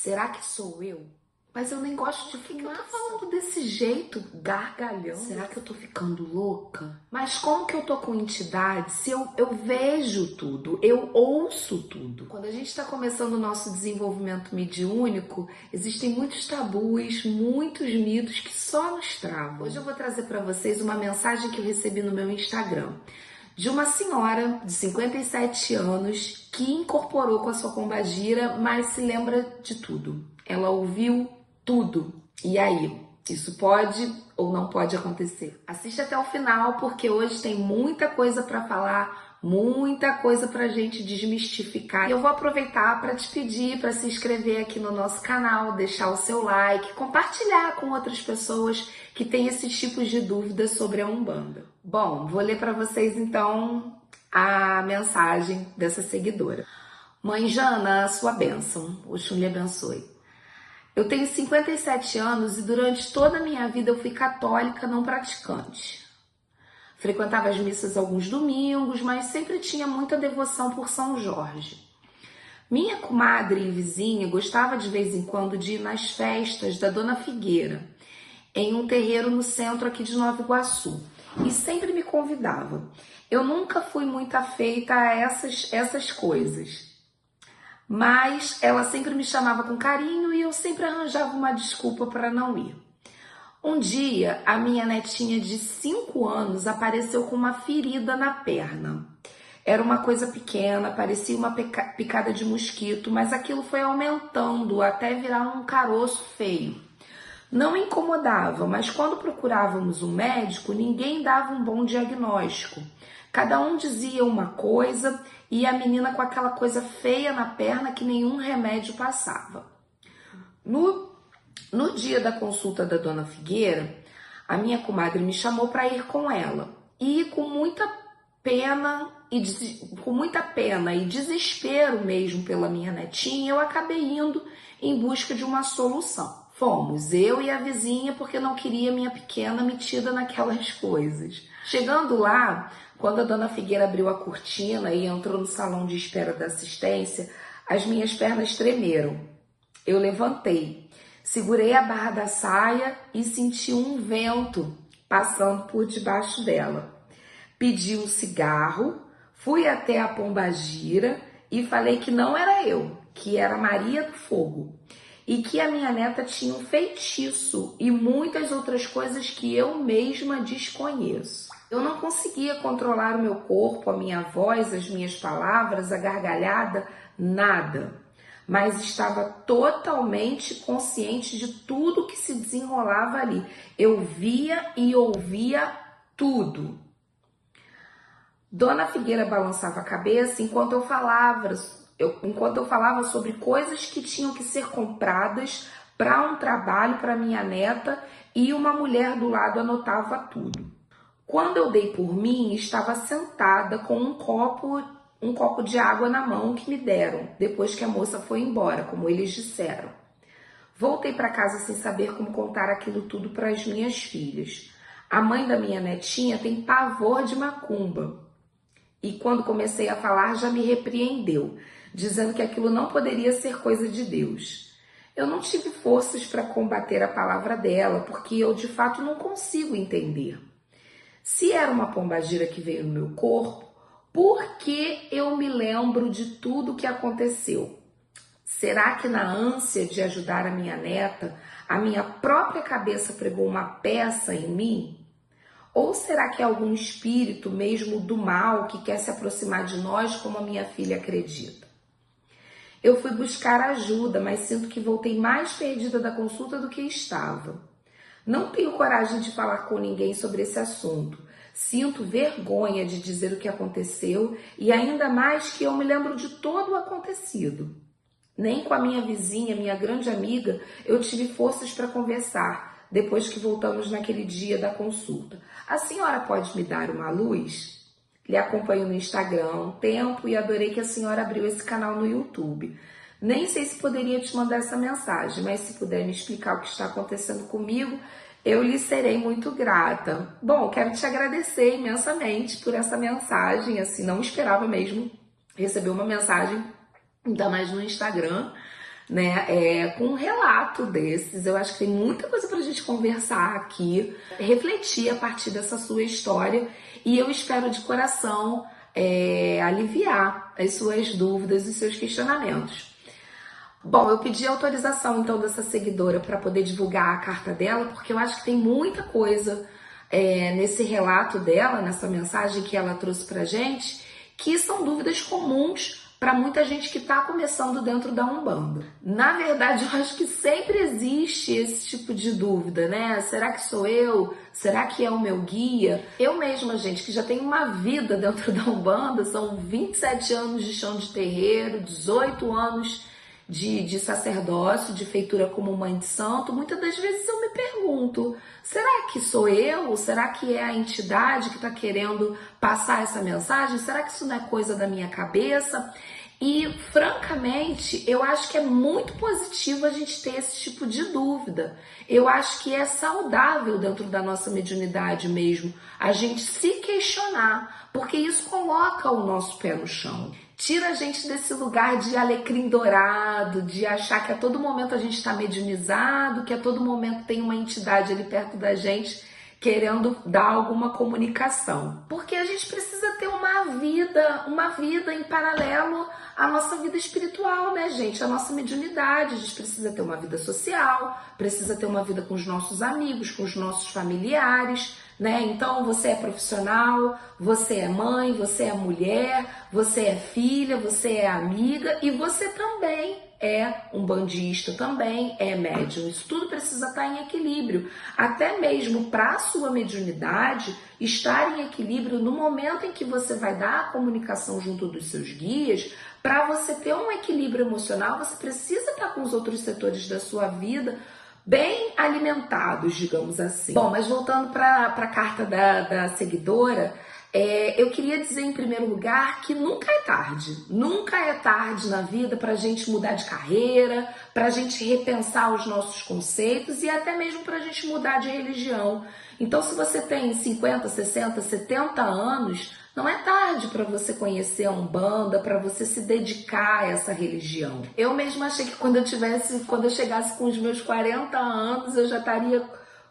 Será que sou eu? Mas eu nem gosto de ficar. Eu tô falando desse jeito, gargalhando. Será que eu tô ficando louca? Mas como que eu tô com entidade se eu vejo tudo, eu ouço tudo? Quando a gente tá começando o nosso desenvolvimento mediúnico, existem muitos tabus, muitos mitos que só nos travam. Hoje eu vou trazer para vocês uma mensagem que eu recebi no meu Instagram, de uma senhora de 57 anos que incorporou com a sua pombagira, mas se lembra de tudo. Ela ouviu tudo. E aí, isso pode ou não pode acontecer? Assiste até o final, porque hoje tem muita coisa para falar, muita coisa pra gente desmistificar. E eu vou aproveitar para te pedir para se inscrever aqui no nosso canal, deixar o seu like, compartilhar com outras pessoas que têm esses tipos de dúvidas sobre a Umbanda. Bom, vou ler para vocês então a mensagem dessa seguidora. Mãe Jana, sua bênção. Oxum lhe abençoe. Eu tenho 57 anos e durante toda a minha vida eu fui católica não praticante. Frequentava as missas alguns domingos, mas sempre tinha muita devoção por São Jorge. Minha comadre e vizinha gostava de vez em quando de ir nas festas da Dona Figueira, em um terreiro no centro aqui de Nova Iguaçu, e sempre me convidava. Eu nunca fui muito afeita a essas coisas, mas ela sempre me chamava com carinho e eu sempre arranjava uma desculpa para não ir. Um dia, a minha netinha de 5 anos apareceu com uma ferida na perna. Era uma coisa pequena, parecia uma picada de mosquito, mas aquilo foi aumentando até virar um caroço feio. Não incomodava, mas quando procurávamos um médico, ninguém dava um bom diagnóstico. Cada um dizia uma coisa e a menina com aquela coisa feia na perna que nenhum remédio passava. No dia da consulta da Dona Figueira, a minha comadre me chamou para ir com ela. E com muita pena e desespero mesmo pela minha netinha, eu acabei indo em busca de uma solução. Fomos, eu e a vizinha, porque não queria minha pequena metida naquelas coisas. Chegando lá, quando a Dona Figueira abriu a cortina e entrou no salão de espera da assistência, as minhas pernas tremeram. Eu levantei, segurei a barra da saia e senti um vento passando por debaixo dela. Pedi um cigarro, fui até a pombagira e falei que não era eu, que era Maria do Fogo. E que a minha neta tinha um feitiço e muitas outras coisas que eu mesma desconheço. Eu não conseguia controlar o meu corpo, a minha voz, as minhas palavras, a gargalhada, nada. Mas estava totalmente consciente de tudo que se desenrolava ali. Eu via e ouvia tudo. Dona Figueira balançava a cabeça enquanto eu falava sobre coisas que tinham que ser compradas para um trabalho para minha neta e uma mulher do lado anotava tudo. Quando eu dei por mim, estava sentada com um copo de água na mão que me deram, depois que a moça foi embora, como eles disseram. Voltei para casa sem saber como contar aquilo tudo para as minhas filhas. A mãe da minha netinha tem pavor de macumba. E quando comecei a falar, já me repreendeu, dizendo que aquilo não poderia ser coisa de Deus. Eu não tive forças para combater a palavra dela, porque eu de fato não consigo entender. Se era uma pombagira que veio no meu corpo, por que eu me lembro de tudo o que aconteceu? Será que na ânsia de ajudar a minha neta, a minha própria cabeça pregou uma peça em mim? Ou será que é algum espírito mesmo do mal que quer se aproximar de nós como a minha filha acredita? Eu fui buscar ajuda, mas sinto que voltei mais perdida da consulta do que estava. Não tenho coragem de falar com ninguém sobre esse assunto. Sinto vergonha de dizer o que aconteceu e ainda mais que eu me lembro de todo o acontecido. Nem com a minha vizinha, minha grande amiga, eu tive forças para conversar depois que voltamos naquele dia da consulta. A senhora pode me dar uma luz? Lhe acompanho no Instagram há um tempo e adorei que a senhora abriu esse canal no YouTube. Nem sei se poderia te mandar essa mensagem, mas se puder me explicar o que está acontecendo comigo, eu lhe serei muito grata. Bom, quero te agradecer imensamente por essa mensagem, assim, não esperava mesmo receber uma mensagem, ainda mais no Instagram. né? Com um relato desses. Eu acho que tem muita coisa pra gente conversar aqui, refletir a partir dessa sua história, e eu espero de coração aliviar as suas dúvidas e seus questionamentos. Bom, eu pedi autorização então dessa seguidora para poder divulgar a carta dela, porque eu acho que tem muita coisa nesse relato dela, nessa mensagem que ela trouxe pra gente, que são dúvidas comuns para muita gente que está começando dentro da Umbanda. Na verdade, eu acho que sempre existe esse tipo de dúvida, né? Será que sou eu? Será que é o meu guia? Eu mesma, gente, que já tenho uma vida dentro da Umbanda, são 27 anos de chão de terreiro, 18 anos de sacerdócio, de feitura como mãe de santo, muitas das vezes eu me pergunto, será que sou eu? Será que é a entidade que está querendo passar essa mensagem? Será que isso não é coisa da minha cabeça? E, francamente, eu acho que é muito positivo a gente ter esse tipo de dúvida. Eu acho que é saudável dentro da nossa mediunidade mesmo a gente se questionar, porque isso coloca o nosso pé no chão. Tira a gente desse lugar de alecrim dourado, de achar que a todo momento a gente está mediunizado, que a todo momento tem uma entidade ali perto da gente querendo dar alguma comunicação. Porque a gente precisa ter uma vida em paralelo à nossa vida espiritual, né, gente? A nossa mediunidade. A gente precisa ter uma vida social, precisa ter uma vida com os nossos amigos, com os nossos familiares, né? Então você é profissional, você é mãe, você é mulher, você é filha, você é amiga e você também é umbandista, também é médium. Isso tudo precisa estar em equilíbrio. Até mesmo para a sua mediunidade estar em equilíbrio no momento em que você vai dar a comunicação junto dos seus guias, para você ter um equilíbrio emocional, você precisa estar com os outros setores da sua vida bem alimentados, digamos assim. Bom, mas voltando para a carta da seguidora, eu queria dizer em primeiro lugar que nunca é tarde. Nunca é tarde na vida para a gente mudar de carreira, para a gente repensar os nossos conceitos e até mesmo para a gente mudar de religião. Então, se você tem 50, 60, 70 anos, não é tarde para você conhecer a Umbanda, para você se dedicar a essa religião. Eu mesma achei que quando eu chegasse com os meus 40 anos, eu já estaria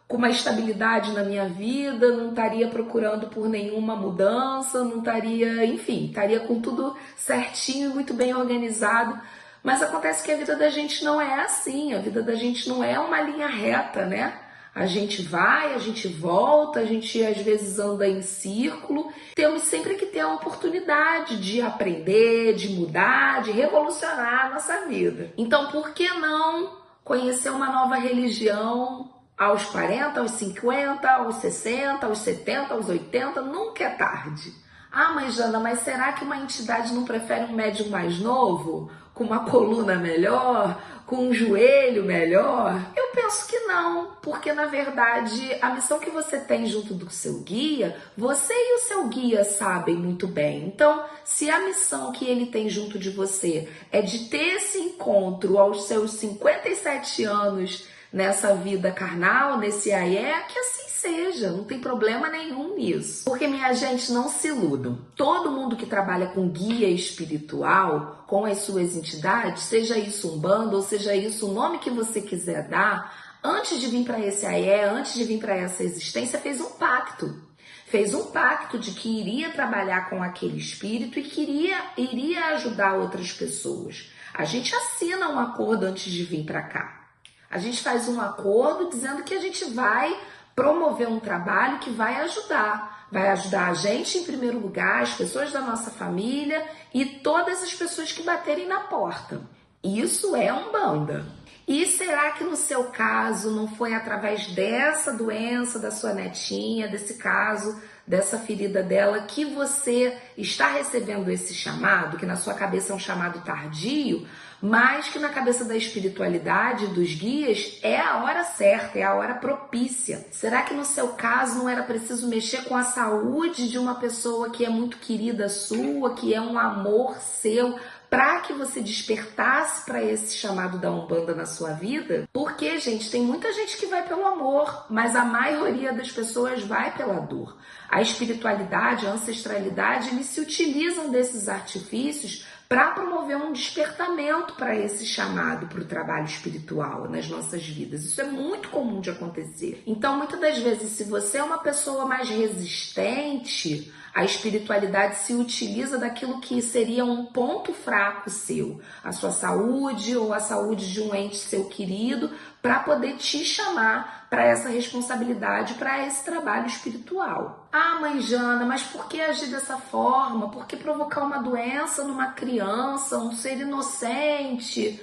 com uma estabilidade na minha vida, não estaria procurando por nenhuma mudança, não estaria, enfim, estaria com tudo certinho, muito bem organizado. Mas acontece que a vida da gente não é assim, a vida da gente não é uma linha reta, né? A gente vai, a gente volta, a gente às vezes anda em círculo. Temos sempre que ter a oportunidade de aprender, de mudar, de revolucionar a nossa vida. Então, por que não conhecer uma nova religião aos 40, aos 50, aos 60, aos 70, aos 80? Nunca é tarde. Ah, mas Jana, mas será que uma entidade não prefere um médium mais novo? Com uma coluna melhor? Com um joelho melhor? Eu penso que não, porque na verdade a missão que você tem junto do seu guia, você e o seu guia sabem muito bem. Então, se a missão que ele tem junto de você é de ter esse encontro aos seus 57 anos nessa vida carnal, nesse aié, que assim seja, não tem problema nenhum nisso. Porque, minha gente, não se iludam. Todo mundo que trabalha com guia espiritual, com as suas entidades, seja isso Umbanda ou seja isso o nome que você quiser dar, antes de vir para esse aié, antes de vir para essa existência, fez um pacto. Fez um pacto de que iria trabalhar com aquele espírito e que iria ajudar outras pessoas. A gente assina um acordo antes de vir para cá. A gente faz um acordo dizendo que a gente vai promover um trabalho que vai ajudar a gente em primeiro lugar, as pessoas da nossa família e todas as pessoas que baterem na porta. Isso é Umbanda. E será que no seu caso não foi através dessa doença da sua netinha, desse caso, dessa ferida dela, que você está recebendo esse chamado, que na sua cabeça é um chamado tardio, mas que na cabeça da espiritualidade, dos guias, é a hora certa, é a hora propícia? Será que no seu caso não era preciso mexer com a saúde de uma pessoa que é muito querida sua, que é um amor seu, para que você despertasse para esse chamado da Umbanda na sua vida? Porque, gente, tem muita gente que vai pelo amor, mas a maioria das pessoas vai pela dor. A espiritualidade, a ancestralidade, eles se utilizam desses artifícios para promover um despertamento para esse chamado para o trabalho espiritual nas nossas vidas. Isso é muito comum de acontecer. Então, muitas das vezes, se você é uma pessoa mais resistente, a espiritualidade se utiliza daquilo que seria um ponto fraco seu, a sua saúde ou a saúde de um ente seu querido, para poder te chamar para essa responsabilidade, para esse trabalho espiritual. Ah, mãe Jana, mas por que agir dessa forma? Por que provocar uma doença numa criança, um ser inocente?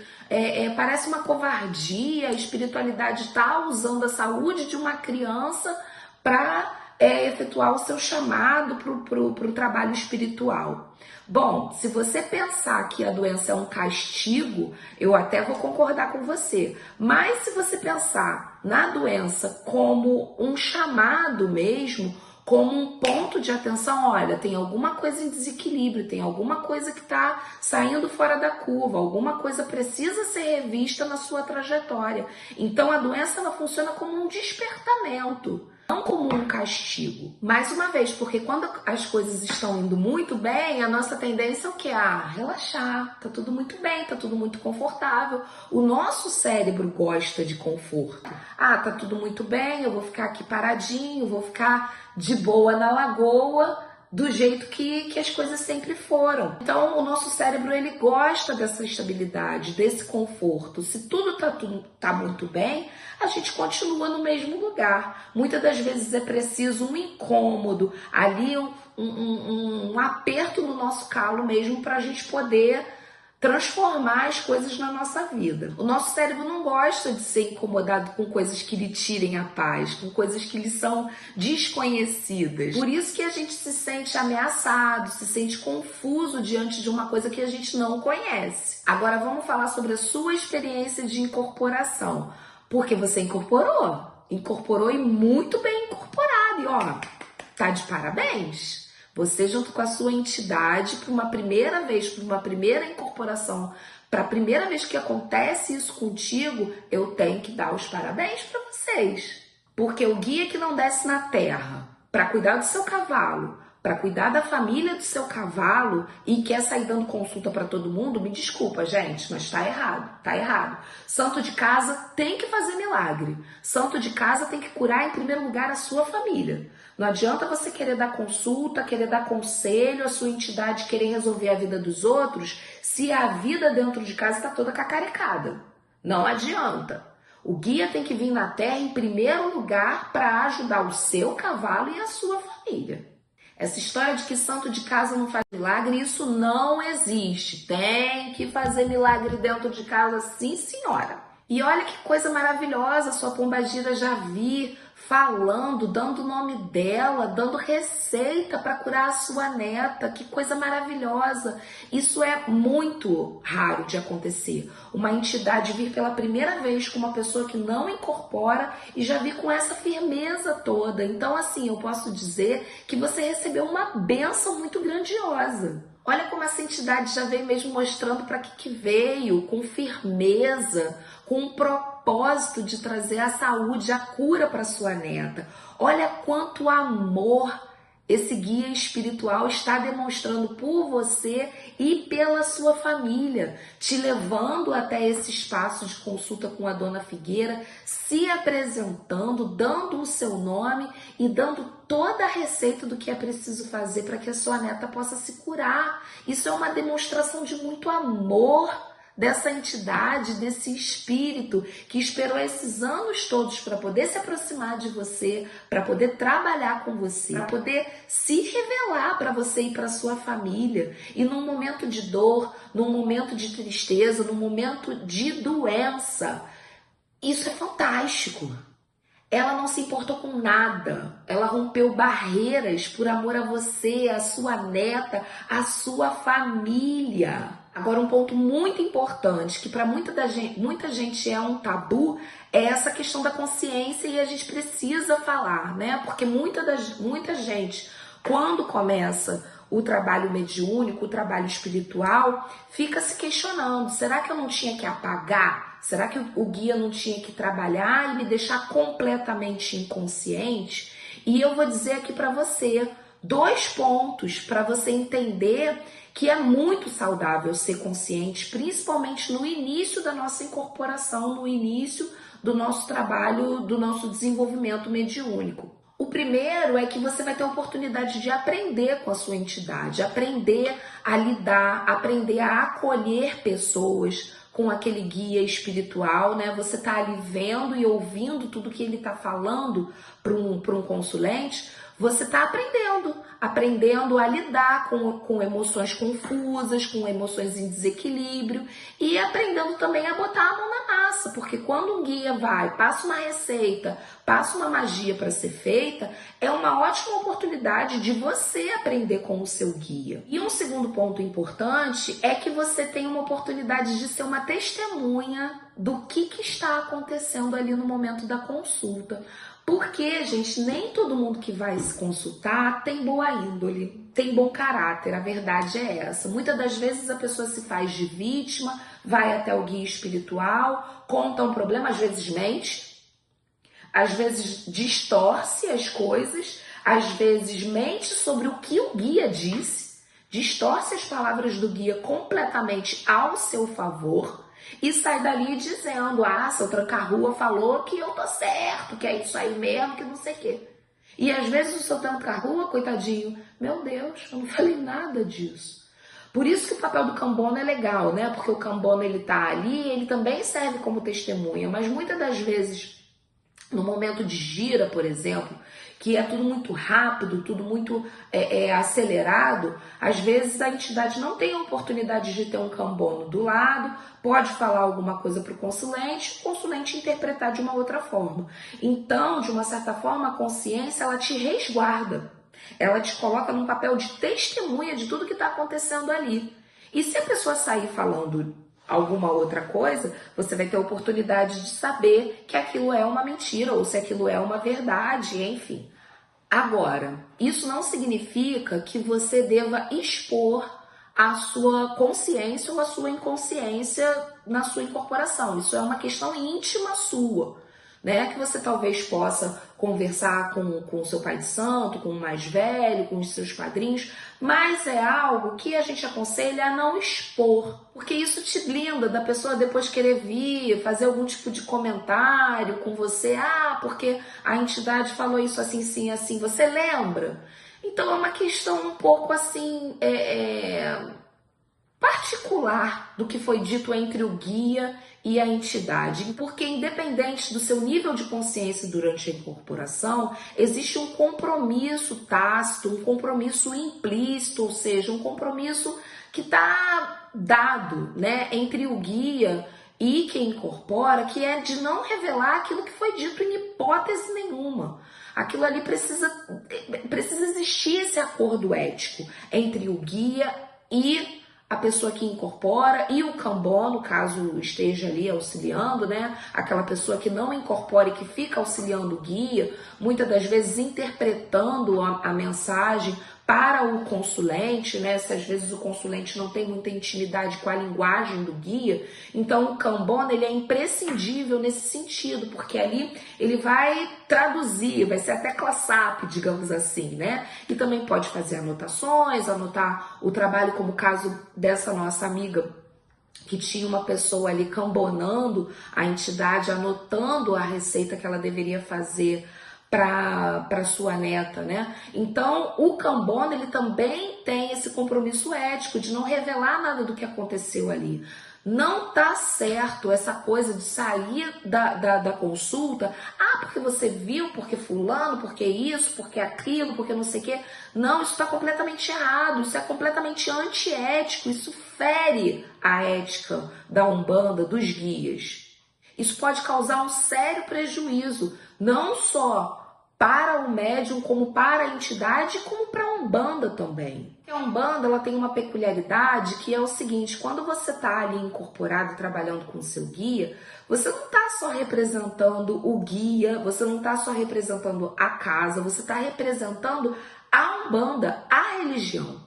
Parece uma covardia. A espiritualidade está usando a saúde de uma criança para efetuar o seu chamado para o trabalho espiritual. Bom, se você pensar que a doença é um castigo, eu até vou concordar com você. Mas se você pensar na doença como um chamado mesmo, como um ponto de atenção, olha, tem alguma coisa em desequilíbrio, tem alguma coisa que está saindo fora da curva, alguma coisa precisa ser revista na sua trajetória. Então a doença ela funciona como um despertamento, não como um castigo. Mais uma vez, porque quando as coisas estão indo muito bem, a nossa tendência é o quê? Relaxar, tá tudo muito bem, tá tudo muito confortável. O nosso cérebro gosta de conforto. Tá tudo muito bem, eu vou ficar aqui paradinho, vou ficar de boa na lagoa, do jeito que as coisas sempre foram. Então, o nosso cérebro, ele gosta dessa estabilidade, desse conforto. Se tudo tá muito bem, a gente continua no mesmo lugar. Muitas das vezes é preciso um incômodo, ali um aperto no nosso calo mesmo para a gente poder transformar as coisas na nossa vida. O nosso cérebro não gosta de ser incomodado com coisas que lhe tirem a paz, com coisas que lhe são desconhecidas. Por isso que a gente se sente ameaçado, se sente confuso diante de uma coisa que a gente não conhece. Agora vamos falar sobre a sua experiência de incorporação. Porque você incorporou e muito bem incorporado. E tá de parabéns. Você, junto com a sua entidade, para uma primeira vez, para uma primeira incorporação, para a primeira vez que acontece isso contigo, eu tenho que dar os parabéns para vocês. Porque o guia que não desce na terra para cuidar do seu cavalo, para cuidar da família do seu cavalo e quer sair dando consulta para todo mundo, me desculpa, gente, mas tá errado. Santo de casa tem que fazer milagre. Santo de casa tem que curar em primeiro lugar a sua família. Não adianta você querer dar consulta, querer dar conselho, a sua entidade querer resolver a vida dos outros, se a vida dentro de casa está toda cacarecada. Não adianta. O guia tem que vir na terra em primeiro lugar para ajudar o seu cavalo e a sua família. Essa história de que santo de casa não faz milagre, isso não existe. Tem que fazer milagre dentro de casa, sim, senhora. E olha que coisa maravilhosa, sua pombagira já vi falando, dando o nome dela, dando receita para curar a sua neta. Que coisa maravilhosa. Isso é muito raro de acontecer. Uma entidade vir pela primeira vez com uma pessoa que não incorpora e já vir com essa firmeza toda. Então, assim, eu posso dizer que você recebeu uma bênção muito grandiosa. Olha como essa entidade já veio mesmo mostrando para que veio, com firmeza, com um propósito de trazer a saúde, a cura para sua neta. Olha quanto amor esse guia espiritual está demonstrando por você e pela sua família, te levando até esse espaço de consulta com a Dona Figueira, se apresentando, dando o seu nome e dando toda a receita do que é preciso fazer para que a sua neta possa se curar. Isso é uma demonstração de muito amor dessa entidade, desse espírito que esperou esses anos todos para poder se aproximar de você, para poder trabalhar com você, para poder se revelar para você e para sua família. E num momento de dor, num momento de tristeza, num momento de doença, isso é fantástico. Ela não se importou com nada, ela rompeu barreiras por amor a você, a sua neta, a sua família. Agora, um ponto muito importante, que para muita gente é um tabu, é essa questão da consciência e a gente precisa falar, né? Porque muita gente, quando começa o trabalho mediúnico, o trabalho espiritual, fica se questionando, será que eu não tinha que apagar? Será que o guia não tinha que trabalhar e me deixar completamente inconsciente? E eu vou dizer aqui para você, 2 pontos para você entender que é muito saudável ser consciente, principalmente no início da nossa incorporação, no início do nosso trabalho, do nosso desenvolvimento mediúnico. O primeiro é que você vai ter a oportunidade de aprender com a sua entidade, aprender a lidar, aprender a acolher pessoas com aquele guia espiritual, né? Você tá ali vendo e ouvindo tudo que ele tá falando para um consulente, você tá aprendendo a lidar com emoções confusas, com emoções em desequilíbrio e aprendendo também a botar a mão na massa, porque quando um guia passa uma receita, passa uma magia para ser feita, é uma ótima oportunidade de você aprender com o seu guia. E um segundo ponto importante é que você tem uma oportunidade de ser uma testemunha do que está acontecendo ali no momento da consulta. Porque, gente, nem todo mundo que vai se consultar tem boa índole, tem bom caráter, a verdade é essa. Muitas das vezes a pessoa se faz de vítima, vai até o guia espiritual, conta um problema, às vezes mente, às vezes distorce as coisas, às vezes mente sobre o que o guia disse, distorce as palavras do guia completamente ao seu favor, e sai dali dizendo, seu tranca-rua falou que eu tô certo, que é isso aí mesmo, que não sei o quê. E às vezes o seu tranca-rua, coitadinho, meu Deus, eu não falei nada disso. Por isso que o papel do Cambona é legal, né? Porque o Cambona, ele tá ali, ele também serve como testemunha, mas muitas das vezes, no momento de gira, por exemplo, que é tudo muito rápido, tudo muito acelerado, às vezes a entidade não tem a oportunidade de ter um cambono do lado, pode falar alguma coisa para o consulente interpretar de uma outra forma. Então, de uma certa forma, a consciência, ela te resguarda, ela te coloca num papel de testemunha de tudo que está acontecendo ali. E se a pessoa sair falando alguma outra coisa, você vai ter a oportunidade de saber que aquilo é uma mentira ou se aquilo é uma verdade, enfim. Agora, isso não significa que você deva expor a sua consciência ou a sua inconsciência na sua incorporação. Isso é uma questão íntima sua, né? Que você talvez possa conversar com o seu pai de santo, com o mais velho, com os seus padrinhos, mas é algo que a gente aconselha a não expor, porque isso te blinda da pessoa depois querer vir, fazer algum tipo de comentário com você, porque a entidade falou isso assim, sim, assim, você lembra? Então é uma questão um pouco assim, particular do que foi dito entre o guia e a entidade, porque independente do seu nível de consciência durante a incorporação, existe um compromisso tácito, um compromisso implícito, ou seja, um compromisso que está dado, né, entre o guia e quem incorpora, que é de não revelar aquilo que foi dito em hipótese nenhuma. Aquilo ali precisa existir esse acordo ético entre o guia e a pessoa que incorpora e o cambono, caso esteja ali auxiliando, né? Aquela pessoa que não incorpora e que fica auxiliando o guia, muitas das vezes interpretando a mensagem para o consulente, né? Se às vezes o consulente não tem muita intimidade com a linguagem do guia, então o Cambona, ele é imprescindível nesse sentido, porque ali ele vai traduzir, vai ser até classap, digamos assim, né? E também pode fazer anotações, anotar o trabalho, como o caso dessa nossa amiga, que tinha uma pessoa ali cambonando a entidade, anotando a receita que ela deveria fazer para sua neta, né? Então, o Cambona, ele também tem esse compromisso ético de não revelar nada do que aconteceu ali. Não tá certo essa coisa de sair da consulta, porque você viu, porque fulano, porque isso, porque aquilo, porque não sei o quê. Não, isso está completamente errado, isso é completamente antiético, isso fere a ética da Umbanda, dos guias. Isso pode causar um sério prejuízo, não só para o médium, como para a entidade, como para a Umbanda também. A Umbanda, ela tem uma peculiaridade que é o seguinte: quando você está ali incorporado, trabalhando com o seu guia, você não está só representando o guia, você não está só representando a casa, você está representando a Umbanda, a religião.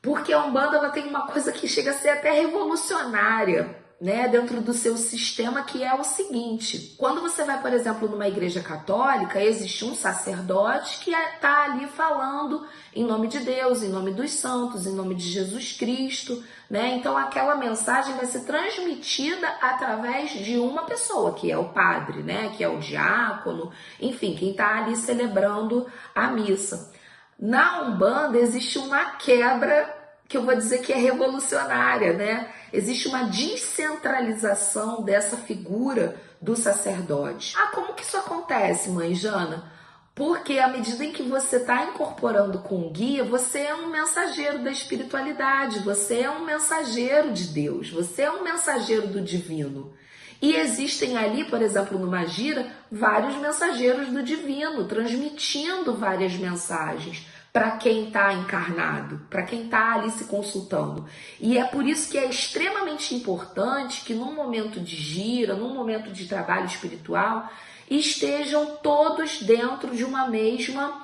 Porque a Umbanda, ela tem uma coisa que chega a ser até revolucionária, né, dentro do seu sistema, que é o seguinte: quando você vai, por exemplo, numa igreja católica, existe um sacerdote que está ali falando em nome de Deus, em nome dos santos, em nome de Jesus Cristo, né? Então aquela mensagem vai ser transmitida através de uma pessoa, que é o padre, né, que é o diácono, enfim, quem está ali celebrando a missa. Na Umbanda existe uma quebra que eu vou dizer que é revolucionária, né? Existe uma descentralização dessa figura do sacerdote. Ah, como que isso acontece, mãe Jana? Porque à medida em que você está incorporando com o guia, você é um mensageiro da espiritualidade, você é um mensageiro de Deus, você é um mensageiro do divino. E existem ali, por exemplo, numa gira, vários mensageiros do divino, transmitindo várias mensagens para quem está encarnado, para quem está ali se consultando. E é por isso que é extremamente importante que num momento de gira, num momento de trabalho espiritual, estejam todos dentro de uma mesma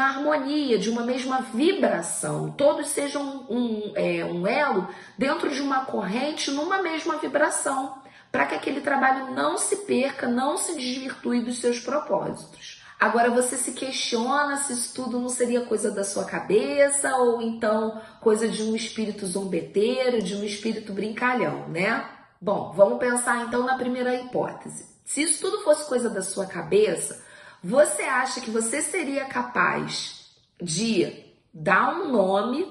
harmonia, de uma mesma vibração. Todos sejam um elo dentro de uma corrente, numa mesma vibração, para que aquele trabalho não se perca, não se desvirtue dos seus propósitos. Agora você se questiona se isso tudo não seria coisa da sua cabeça ou então coisa de um espírito zombeteiro, de um espírito brincalhão, né? Bom, vamos pensar então na primeira hipótese. Se isso tudo fosse coisa da sua cabeça, você acha que você seria capaz de dar um nome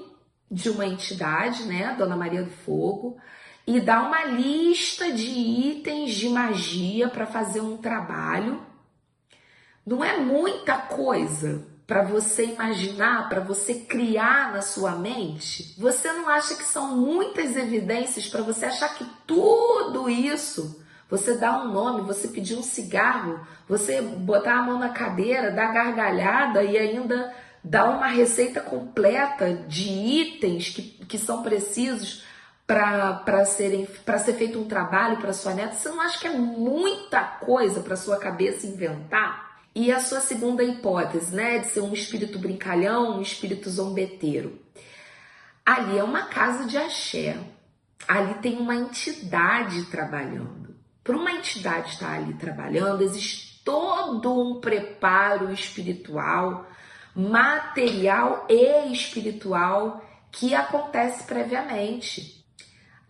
de uma entidade, né, Dona Maria do Fogo, e dar uma lista de itens de magia para fazer um trabalho? Não é muita coisa para você imaginar, para você criar na sua mente? Você não acha que são muitas evidências para você achar que tudo isso, você dá um nome, você pedir um cigarro, você botar a mão na cadeira, dar gargalhada e ainda dar uma receita completa de itens que são precisos para ser feito um trabalho para sua neta? Você não acha que é muita coisa para sua cabeça inventar? E a sua segunda hipótese, né, de ser um espírito brincalhão, um espírito zombeteiro. Ali é uma casa de axé. Ali tem uma entidade trabalhando. Para uma entidade estar ali trabalhando, existe todo um preparo espiritual, material e espiritual que acontece previamente.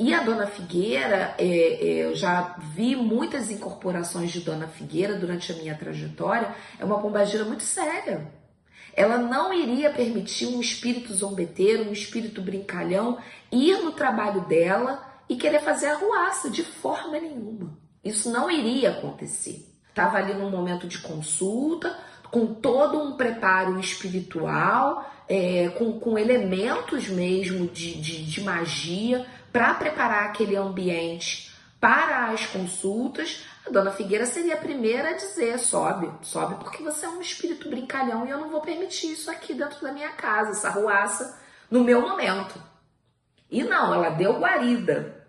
E a Dona Figueira, eu já vi muitas incorporações de Dona Figueira durante a minha trajetória, é uma pombagira muito séria. Ela não iria permitir um espírito zombeteiro, um espírito brincalhão, ir no trabalho dela e querer fazer arruaça, de forma nenhuma. Isso não iria acontecer. Estava ali num momento de consulta, com todo um preparo espiritual, com elementos mesmo de magia, para preparar aquele ambiente para as consultas. A Dona Figueira seria a primeira a dizer: sobe porque você é um espírito brincalhão e eu não vou permitir isso aqui dentro da minha casa, essa arruaça no meu momento. E não, ela deu guarida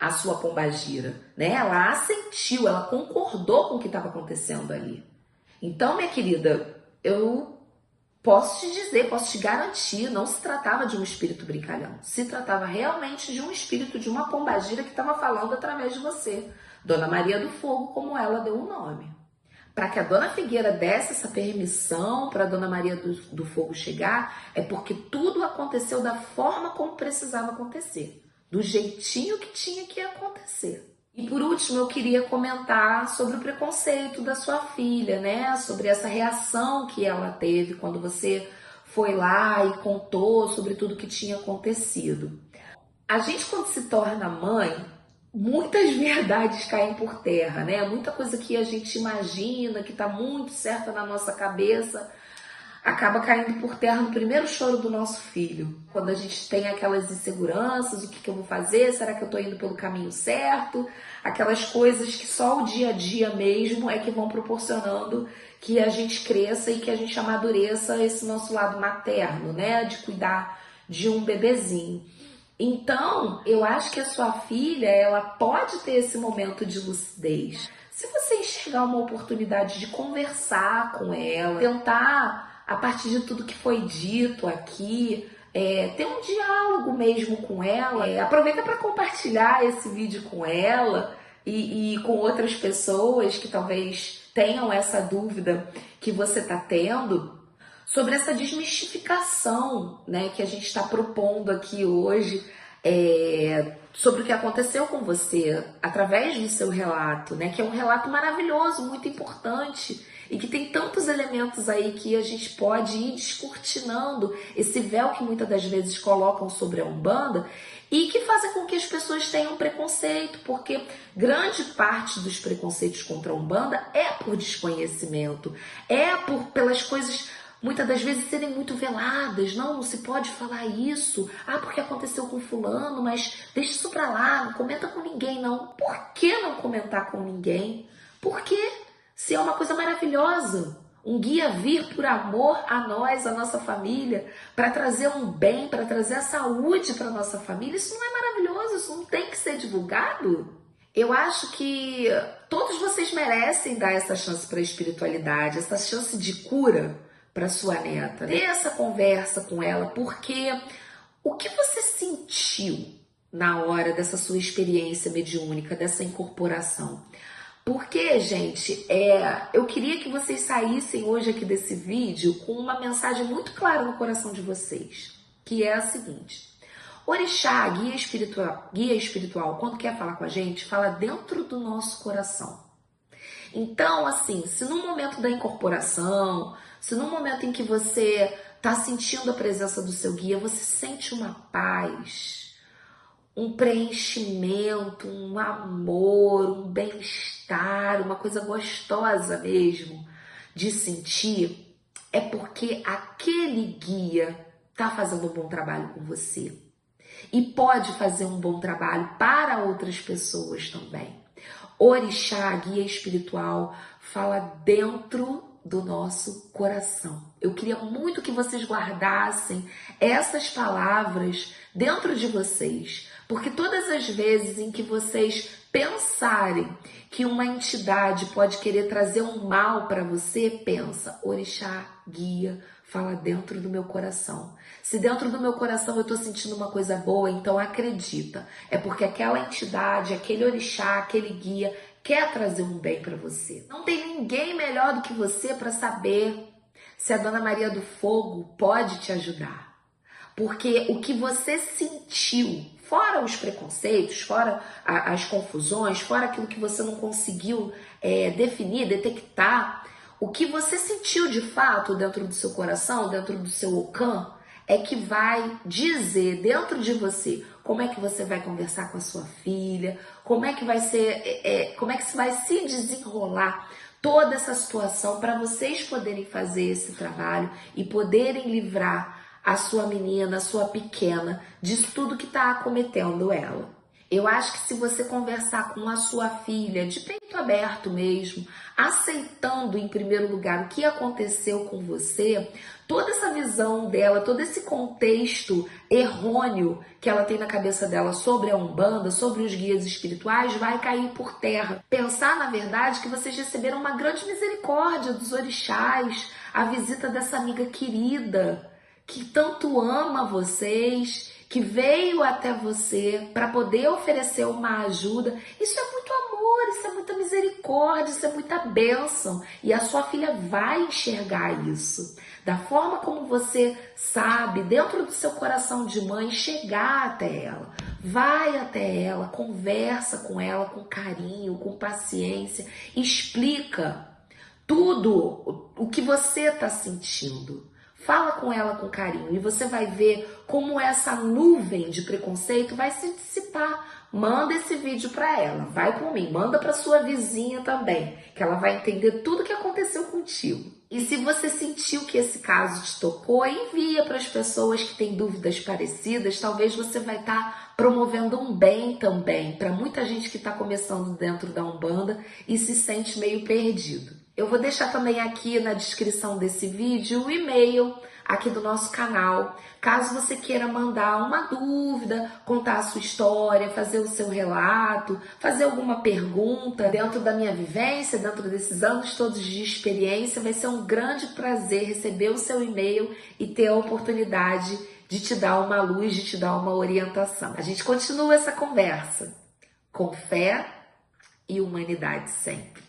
à sua pombagira, né? Ela assentiu, ela concordou com o que estava acontecendo ali. Então, minha querida, eu posso te dizer, posso te garantir, não se tratava de um espírito brincalhão. Se tratava realmente de um espírito, de uma pombagira que estava falando através de você. Dona Maria do Fogo, como ela deu o nome. Para que a Dona Figueira desse essa permissão para a Dona Maria do Fogo chegar, é porque tudo aconteceu da forma como precisava acontecer. Do jeitinho que tinha que acontecer. E por último, eu queria comentar sobre o preconceito da sua filha, né? Sobre essa reação que ela teve quando você foi lá e contou sobre tudo que tinha acontecido. A gente, quando se torna mãe, muitas verdades caem por terra, né? Muita coisa que a gente imagina, que tá muito certa na nossa cabeça, acaba caindo por terra no primeiro choro do nosso filho. Quando a gente tem aquelas inseguranças, o que eu vou fazer? Será que eu tô indo pelo caminho certo? Aquelas coisas que só o dia a dia mesmo é que vão proporcionando que a gente cresça e que a gente amadureça esse nosso lado materno, né? De cuidar de um bebezinho. Então, eu acho que a sua filha, ela pode ter esse momento de lucidez. Se você enxergar uma oportunidade de conversar com ela, tentar, a partir de tudo que foi dito aqui, ter um diálogo mesmo com ela. Aproveita para compartilhar esse vídeo com ela e com outras pessoas que talvez tenham essa dúvida que você está tendo sobre essa desmistificação, né, que a gente está propondo aqui hoje, sobre o que aconteceu com você através do seu relato, né, que é um relato maravilhoso, muito importante e que tem tantos elementos aí que a gente pode ir descortinando esse véu que muitas das vezes colocam sobre a Umbanda e que fazem com que as pessoas tenham preconceito, porque grande parte dos preconceitos contra a Umbanda é por desconhecimento, pelas coisas muitas das vezes serem muito veladas. Não se pode falar isso, porque aconteceu com fulano, mas deixa isso pra lá, não comenta com ninguém não. Por que não comentar com ninguém? Por quê? Se é uma coisa maravilhosa, um guia vir por amor a nós, a nossa família, para trazer um bem, para trazer a saúde para nossa família, isso não é maravilhoso? Isso não tem que ser divulgado? Eu acho que todos vocês merecem dar essa chance para a espiritualidade, essa chance de cura para sua neta. Ter essa conversa com ela, porque o que você sentiu na hora dessa sua experiência mediúnica, dessa incorporação? Porque, gente, eu queria que vocês saíssem hoje aqui desse vídeo com uma mensagem muito clara no coração de vocês, que é a seguinte: Orixá, guia espiritual, quando quer falar com a gente, fala dentro do nosso coração. Então, assim, se no momento da incorporação, se no momento em que você está sentindo a presença do seu guia, você sente uma paz, um preenchimento, um amor, um bem-estar, uma coisa gostosa mesmo de sentir, é porque aquele guia está fazendo um bom trabalho com você e pode fazer um bom trabalho para outras pessoas também. Orixá, guia espiritual, fala dentro do nosso coração. Eu queria muito que vocês guardassem essas palavras dentro de vocês, porque todas as vezes em que vocês pensarem que uma entidade pode querer trazer um mal para você, pensa: Orixá, guia, fala dentro do meu coração. Se dentro do meu coração eu estou sentindo uma coisa boa, então acredita. É porque aquela entidade, aquele orixá, aquele guia quer trazer um bem para você. Não tem ninguém melhor do que você para saber se a Dona Maria do Fogo pode te ajudar. Porque o que você sentiu, fora os preconceitos, fora as confusões, fora aquilo que você não conseguiu definir, detectar, o que você sentiu de fato dentro do seu coração, dentro do seu ocã, é que vai dizer dentro de você como é que você vai conversar com a sua filha, como é que vai ser, como é que vai se desenrolar toda essa situação para vocês poderem fazer esse trabalho e poderem livrar a sua menina, a sua pequena, disso tudo que está acometendo ela. Eu acho que se você conversar com a sua filha de peito aberto mesmo, aceitando em primeiro lugar o que aconteceu com você, toda essa visão dela, todo esse contexto errôneo que ela tem na cabeça dela sobre a Umbanda, sobre os guias espirituais, vai cair por terra. Pensar, na verdade, que vocês receberam uma grande misericórdia dos orixás, a visita dessa amiga querida, que tanto ama vocês, que veio até você para poder oferecer uma ajuda. Isso é muito amor, isso é muita misericórdia, isso é muita bênção. E a sua filha vai enxergar isso. Da forma como você sabe, dentro do seu coração de mãe, chegar até ela. Vai até ela, conversa com ela com carinho, com paciência, explica tudo o que você está sentindo. Fala com ela com carinho e você vai ver como essa nuvem de preconceito vai se dissipar. Manda esse vídeo para ela, vai por mim, manda para sua vizinha também, que ela vai entender tudo o que aconteceu contigo. E se você sentiu que esse caso te tocou, envia para as pessoas que têm dúvidas parecidas. Talvez você vai estar promovendo um bem também para muita gente que está começando dentro da Umbanda e se sente meio perdido. Eu vou deixar também aqui na descrição desse vídeo o e-mail aqui do nosso canal, caso você queira mandar uma dúvida, contar a sua história, fazer o seu relato, fazer alguma pergunta dentro da minha vivência, dentro desses anos todos de experiência. Vai ser um grande prazer receber o seu e-mail e ter a oportunidade de te dar uma luz, de te dar uma orientação. A gente continua essa conversa com fé e humanidade sempre.